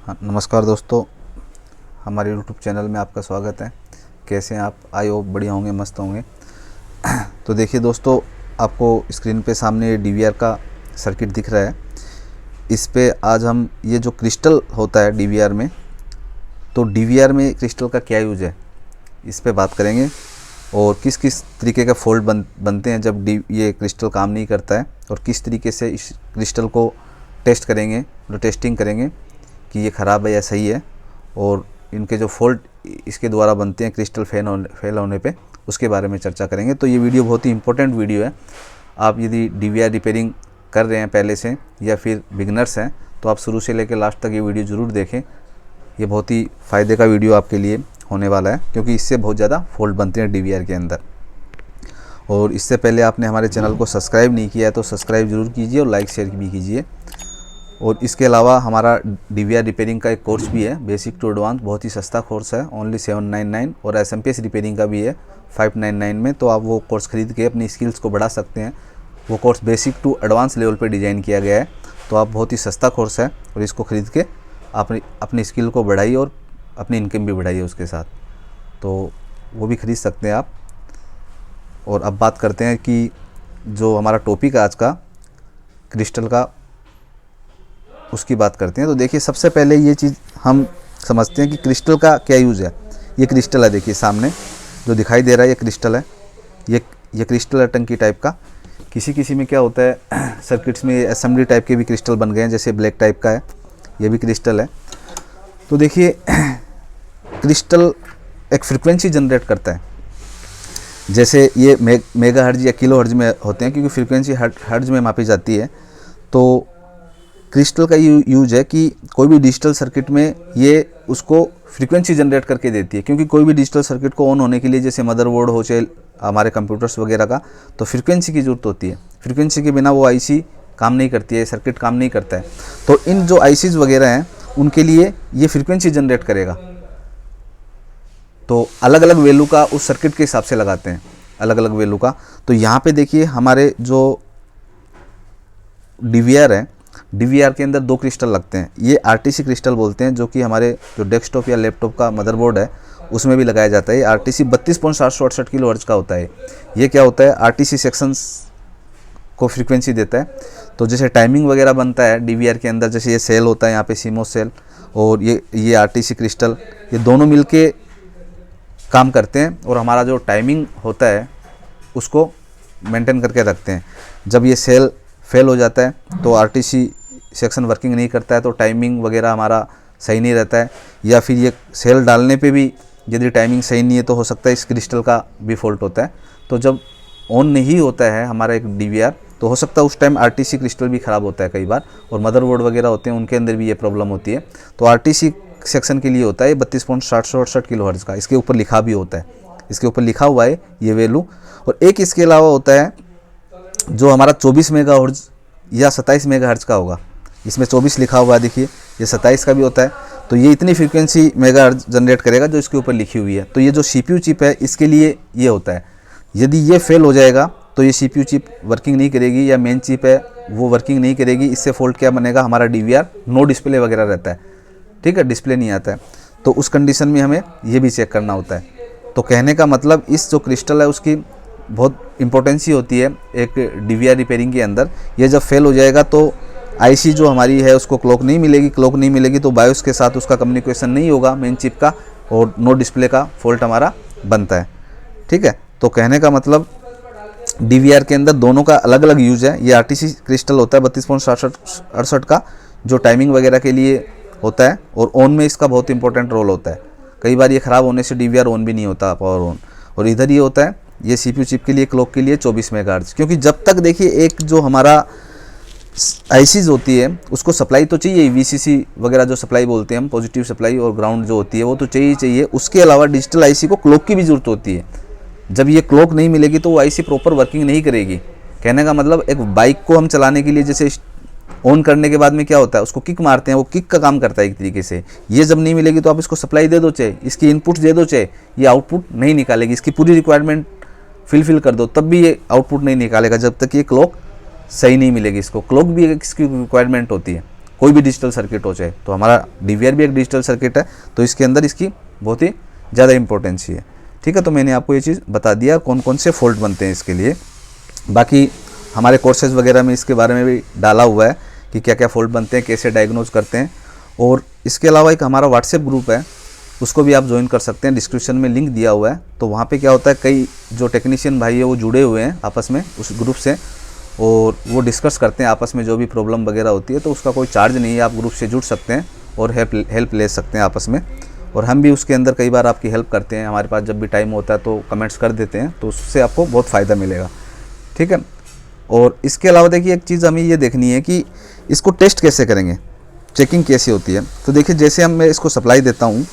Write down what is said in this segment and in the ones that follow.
हाँ, नमस्कार दोस्तों, हमारे यूट्यूब चैनल में आपका स्वागत है। कैसे हैं आप? आई होप बढ़िया होंगे, मस्त होंगे। तो देखिए दोस्तों, आपको स्क्रीन पे सामने डीवीआर का सर्किट दिख रहा है। इस पे आज हम ये जो क्रिस्टल होता है डीवीआर में, तो डीवीआर में क्रिस्टल का क्या यूज है इस पे बात करेंगे, और किस किस तरीके का फॉल्ट बनते हैं जब ये क्रिस्टल काम नहीं करता है, और किस तरीके से इस क्रिस्टल को टेस्ट करेंगे, टेस्टिंग करेंगे कि ये ख़राब है या सही है, और इनके जो फॉल्ट इसके द्वारा बनते हैं क्रिस्टल फेल होने पे, उसके बारे में चर्चा करेंगे। तो ये वीडियो बहुत ही इंपॉर्टेंट वीडियो है। आप यदि डीवीआर रिपेयरिंग कर रहे हैं पहले से या फिर बिगनर्स हैं, तो आप शुरू से लेकर लास्ट तक ये वीडियो ज़रूर देखें। ये बहुत ही फ़ायदे का वीडियो आपके लिए होने वाला है, क्योंकि इससे बहुत ज़्यादा फॉल्ट बनते हैं डीवीआर के अंदर। और इससे पहले आपने हमारे चैनल को सब्सक्राइब नहीं किया है तो सब्सक्राइब ज़रूर कीजिए और लाइक शेयर भी कीजिए। और इसके अलावा हमारा डीवीआर रिपेयरिंग का एक कोर्स भी है, बेसिक टू एडवांस, बहुत ही सस्ता कोर्स है, ओनली 799, और एसएमपीएस रिपेयरिंग का भी है 599 में। तो आप वो कोर्स ख़रीद के अपनी स्किल्स को बढ़ा सकते हैं। वो course basic to advance level पे डिज़ाइन किया गया है, तो आप बहुत ही सस्ता कोर्स है, और इसको ख़रीद के अपनी स्किल को बढ़ाइए और अपनी इनकम भी बढ़ाइए उसके साथ। तो वो भी ख़रीद सकते हैं आप। और अब बात करते हैं कि जो हमारा टॉपिक है आज का क्रिस्टल का, उसकी बात करते हैं। तो देखिए, सबसे पहले ये चीज़ हम समझते हैं कि क्रिस्टल का क्या यूज़ है। ये क्रिस्टल है, देखिए सामने जो दिखाई दे रहा है, ये क्रिस्टल है। ये क्रिस्टल है टंकी टाइप का। किसी में क्या होता है, सर्किट्स में असेंबली टाइप के भी क्रिस्टल बन गए हैं, जैसे ब्लैक टाइप का है, ये भी क्रिस्टल है। तो देखिए, क्रिस्टल एक फ्रिक्वेंसी जनरेट करता है। जैसे ये मेगा हर्ज या किलो हर्ज में होते हैं, क्योंकि फ्रिक्वेंसी हर्ज में मापी जाती है। तो क्रिस्टल का यूज है कि कोई भी डिजिटल सर्किट में ये उसको फ्रीक्वेंसी जनरेट करके देती है, क्योंकि कोई भी डिजिटल सर्किट को ऑन होने के लिए, जैसे मदरबोर्ड हो चाहे हमारे कंप्यूटर्स वगैरह का, तो फ्रीक्वेंसी की ज़रूरत होती है। फ्रीक्वेंसी के बिना वो आईसी काम नहीं करती है, सर्किट काम नहीं करता है। तो इन जो आईसीज वगैरह हैं, उनके लिए ये फ्रीक्वेंसी जनरेट करेगा। तो अलग अलग वैल्यू का उस सर्किट के हिसाब से लगाते हैं, अलग अलग वैल्यू का। तो यहाँ पे देखिए, हमारे जो डीवीआर है, डीवीआर के अंदर दो क्रिस्टल लगते हैं। ये आरटीसी क्रिस्टल बोलते हैं, जो कि हमारे जो डेस्कटॉप या लैपटॉप का मदरबोर्ड है उसमें भी लगाया जाता है। आरटीसी 32.768 किलो हर्ट्ज का होता है। ये क्या होता है, आरटीसी सेक्शंस को फ्रीक्वेंसी देता है। तो जैसे टाइमिंग वगैरह बनता है डीवीआर के अंदर, जैसे ये सेल होता है यहाँ पे, सीमोस सेल, और ये आरटीसी क्रिस्टल, ये दोनों मिलके काम करते हैं, और हमारा जो टाइमिंग होता है उसको मेंटेन करके रखते हैं। जब ये सेल फेल हो जाता है तो आरटीसी सेक्शन वर्किंग नहीं करता है, तो टाइमिंग वगैरह हमारा सही नहीं रहता है। या फिर ये सेल डालने पे भी यदि टाइमिंग सही नहीं है, तो हो सकता है इस क्रिस्टल का भी फॉल्ट होता है। तो जब ऑन नहीं होता है हमारा एक डीवीआर, तो हो सकता है उस टाइम आरटीसी क्रिस्टल भी ख़राब होता है कई बार, और मदरबोर्ड वगैरह होते हैं उनके अंदर भी ये प्रॉब्लम होती है। तो आरटीसी सेक्शन के लिए होता है 32.768 किलो हर्ट्ज का। इसके ऊपर लिखा भी होता है, इसके ऊपर लिखा हुआ है ये वैल्यू। और एक इसके अलावा होता है जो हमारा 24 मेगा हर्ट्ज या 27 मेगा हर्ट्ज का होगा। इसमें 24 लिखा हुआ है, देखिए, ये 27 का भी होता है। तो ये इतनी फ्रीक्वेंसी मेगा हर्ट्ज जनरेट करेगा जो इसके ऊपर लिखी हुई है। तो ये जो सीपीयू चिप है, इसके लिए ये होता है। यदि ये फेल हो जाएगा तो ये सीपीयू चिप वर्किंग नहीं करेगी, या मेन चिप है वो वर्किंग नहीं करेगी। इससे फॉल्ट क्या बनेगा, हमारा डीवीआर नो डिस्प्ले वगैरह रहता है, ठीक है, डिस्प्ले नहीं आता है। तो उस कंडीशन में हमें ये भी चेक करना होता है। तो कहने का मतलब, इस जो क्रिस्टल है उसकी बहुत इंपॉर्टेंसी होती है एक डीवीआर रिपेयरिंग के अंदर। ये जब फेल हो जाएगा तो आईसी जो हमारी है उसको क्लॉक नहीं मिलेगी, तो बायोस के साथ उसका कम्युनिकेशन नहीं होगा मेन चिप का, और नो डिस्प्ले का फॉल्ट हमारा बनता है, ठीक है। तो कहने का मतलब, डीवीआर के अंदर दोनों का अलग अलग यूज है। ये आरटीसी क्रिस्टल होता है 32.68 का, जो टाइमिंग वगैरह के लिए होता है, और ऑन में इसका बहुत इंपॉर्टेंट रोल होता है। कई बार ये ख़राब होने से डीवीआर ऑन भी नहीं होता, पावर ऑन। और इधर ये होता है, ये सीपीयू चिप के लिए, क्लॉक के लिए 24 मेगाहर्ट्ज। क्योंकि जब तक देखिए, एक जो हमारा आईसीज होती है उसको सप्लाई तो चाहिए, वीसीसी वगैरह जो सप्लाई बोलते हैं हम, पॉजिटिव सप्लाई, और ग्राउंड जो होती है वो तो चाहिए। उसके अलावा डिजिटल आईसी को क्लॉक की भी ज़रूरत होती है। जब ये क्लॉक नहीं मिलेगी तो वो आईसी प्रॉपर वर्किंग नहीं करेगी। कहने का मतलब, एक बाइक को हम चलाने के लिए जैसे ऑन करने के बाद में क्या होता है, उसको किक मारते हैं, वो किक का काम करता है एक तरीके से। ये जब नहीं मिलेगी तो आप इसको सप्लाई दे दो चाहे, इसकी इनपुट दे दो चाहे, ये आउटपुट नहीं निकालेगी। इसकी पूरी रिक्वायरमेंट फिल कर दो, तब भी ये आउटपुट नहीं निकालेगा, जब तक ये क्लॉक सही नहीं मिलेगी। इसको क्लॉक भी इसकी रिक्वायरमेंट होती है। कोई भी डिजिटल सर्किट हो चाहे, तो हमारा DVR भी एक डिजिटल सर्किट है, तो इसके अंदर इसकी बहुत ही ज़्यादा इंपॉर्टेंस है। ठीक है, तो मैंने आपको ये चीज़ बता दिया कौन कौन से फॉल्ट बनते हैं इसके लिए। बाकी हमारे कोर्सेज़ वगैरह में इसके बारे में भी डाला हुआ है कि क्या क्या फॉल्ट बनते हैं, कैसे डायग्नोज करते हैं। और इसके अलावा एक हमारा व्हाट्सएप ग्रुप है, उसको भी आप ज्वाइन कर सकते हैं, डिस्क्रिप्शन में लिंक दिया हुआ है। तो वहाँ पे क्या होता है, कई जो टेक्नीशियन भाई है वो जुड़े हुए हैं आपस में उस ग्रुप से, और वो डिस्कस करते हैं आपस में जो भी प्रॉब्लम वगैरह होती है। तो उसका कोई चार्ज नहीं है, आप ग्रुप से जुड़ सकते हैं और हेल्प ले सकते हैं आपस में। और हम भी उसके अंदर कई बार आपकी हेल्प करते हैं, हमारे पास जब भी टाइम होता है तो कमेंट्स कर देते हैं, तो उससे आपको बहुत फ़ायदा मिलेगा। ठीक है, और इसके अलावा देखिए एक चीज़ हमें ये देखनी है कि इसको टेस्ट कैसे करेंगे, चेकिंग कैसे होती है। तो देखिए जैसे मैं इसको सप्लाई देता हूँ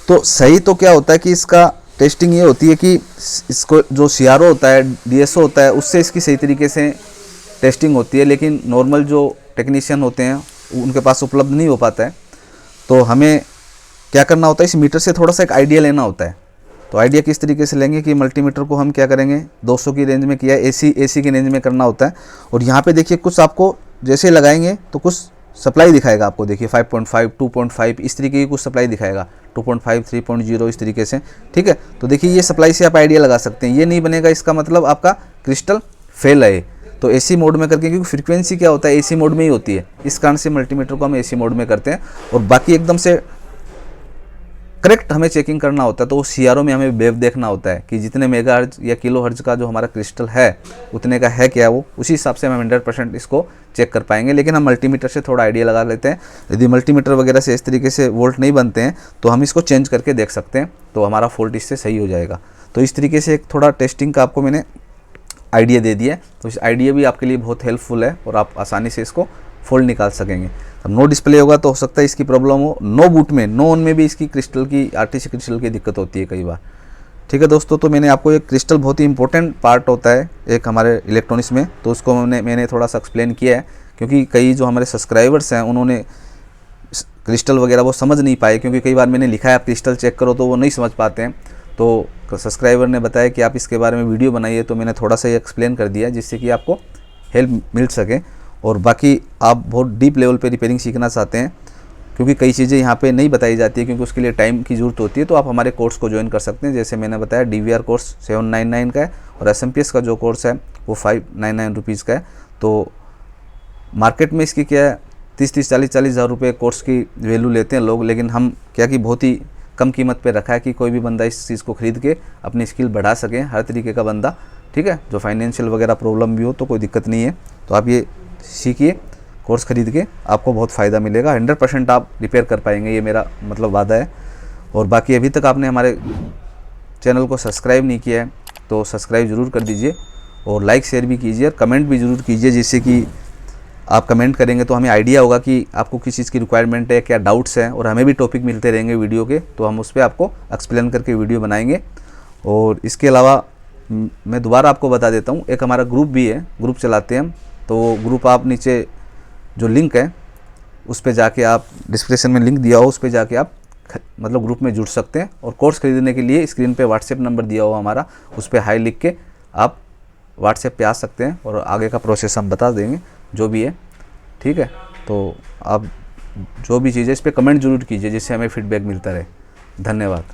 तो सही तो क्या होता है कि इसका टेस्टिंग ये होती है कि इसको जो CRO होता है, DSO होता है, उससे इसकी सही तरीके से टेस्टिंग होती है। लेकिन नॉर्मल जो टेक्नीशियन होते हैं उनके पास उपलब्ध नहीं हो पाता है। तो हमें क्या करना होता है, इस मीटर से थोड़ा सा एक आइडिया लेना होता है। तो आइडिया किस तरीके से लेंगे कि मल्टीमीटर को हम क्या करेंगे, 200 की रेंज में किया, AC की रेंज में करना होता है। और यहाँ पे देखिए कुछ आपको जैसे लगाएंगे तो कुछ सप्लाई दिखाएगा आपको, देखिए 5.5, 2.5 इस तरीके की कुछ सप्लाई दिखाएगा, 2.5, 3.0 इस तरीके से। ठीक है, तो देखिए ये सप्लाई से आप आइडिया लगा सकते हैं। ये नहीं बनेगा इसका मतलब आपका क्रिस्टल फेल है। तो AC मोड में करके, क्योंकि फ्रीक्वेंसी क्या होता है AC मोड में ही होती है, इस कारण से मल्टीमीटर को हम AC मोड में करते हैं। और बाकी एकदम से करेक्ट हमें चेकिंग करना होता है, तो CRO में हमें वेव देखना होता है कि जितने मेगाहर्ट्ज या किलोहर्ट्ज का जो हमारा क्रिस्टल है उतने का है क्या, वो उसी हिसाब से हम 100% इसको चेक कर पाएंगे। लेकिन हम मल्टीमीटर से थोड़ा आइडिया लगा लेते हैं। यदि मल्टीमीटर वगैरह से इस तरीके से वोल्ट नहीं बनते हैं तो हम इसको चेंज करके देख सकते हैं, तो हमारा फॉल्ट इससे सही हो जाएगा। तो इस तरीके से एक थोड़ा टेस्टिंग का आपको मैंने आइडिया दे दिया है। तो इस आइडिया भी आपके लिए बहुत हेल्पफुल है और आप आसानी से इसको फॉल्ट निकाल सकेंगे। अब नो डिस्प्ले होगा तो हो सकता है इसकी प्रॉब्लम हो, नो बूट में, नो ऑन में भी इसकी क्रिस्टल की, RTC क्रिस्टल की दिक्कत होती है कई बार। ठीक है दोस्तों, तो मैंने आपको एक क्रिस्टल बहुत ही इंपॉर्टेंट पार्ट होता है एक हमारे इलेक्ट्रॉनिक्स में, तो उसको मैंने थोड़ा सा एक्सप्लेन किया है। क्योंकि कई जो हमारे सब्सक्राइबर्स हैं उन्होंने क्रिस्टल वगैरह वो समझ नहीं पाए, क्योंकि कई बार मैंने लिखा है आप क्रिस्टल चेक करो तो वो नहीं समझ पाते हैं। तो सब्सक्राइबर ने बताया कि आप इसके बारे में वीडियो बनाइए, तो मैंने थोड़ा सा ये एक्सप्लेन कर दिया जिससे कि आपको हेल्प मिल सके। और बाकी आप बहुत डीप लेवल पे रिपेयरिंग सीखना चाहते हैं, क्योंकि कई चीज़ें यहाँ पे नहीं बताई जाती है, क्योंकि उसके लिए टाइम की ज़रूरत होती है, तो आप हमारे कोर्स को ज्वाइन कर सकते हैं। जैसे मैंने बताया DVR कोर्स 799 का है, और SMPS का जो कोर्स है वो 599 रुपीज़ का है। तो मार्केट में इसकी क्या है 30-40 हज़ार रुपये कोर्स की वैल्यू लेते हैं लोग, लेकिन हम क्या कि बहुत ही कम कीमत पे रखा है कि कोई भी बंदा इस चीज़ को ख़रीद के अपनी स्किल बढ़ा सके, हर तरीके का बंदा। ठीक है, जो फाइनेंशियल वगैरह प्रॉब्लम भी हो तो कोई दिक्कत नहीं है, तो आप ये सीखिए, कोर्स ख़रीद के आपको बहुत फ़ायदा मिलेगा। 100% आप रिपेयर कर पाएंगे, ये मेरा मतलब वादा है। और बाकी अभी तक आपने हमारे चैनल को सब्सक्राइब नहीं किया है तो सब्सक्राइब ज़रूर कर दीजिए, और लाइक शेयर भी कीजिए, और कमेंट भी ज़रूर कीजिए, जिससे कि आप कमेंट करेंगे तो हमें आइडिया होगा कि आपको किस चीज़ की रिक्वायरमेंट है, क्या डाउट्स हैं। और हमें भी टॉपिक मिलते रहेंगे वीडियो के, तो हम उस पर आपको एक्सप्लेन करके वीडियो बनाएंगे। और इसके अलावा मैं दोबारा आपको बता देता हूँ, एक हमारा ग्रुप भी है, ग्रुप चलाते हैं हम। तो ग्रुप आप नीचे जो लिंक है उस पर जाके, आप डिस्क्रिप्शन में लिंक दिया हो उस पर जाके आप मतलब ग्रुप में जुड़ सकते हैं। और कोर्स खरीदने के लिए स्क्रीन पे व्हाट्सएप नंबर दिया हुआ हमारा, उस पर हाई लिख के आप व्हाट्सएप पे आ सकते हैं, और आगे का प्रोसेस हम बता देंगे जो भी है। ठीक है, तो आप जो भी चीज़ है इस पर कमेंट जरूर कीजिए, जिससे हमें फीडबैक मिलता रहे। धन्यवाद।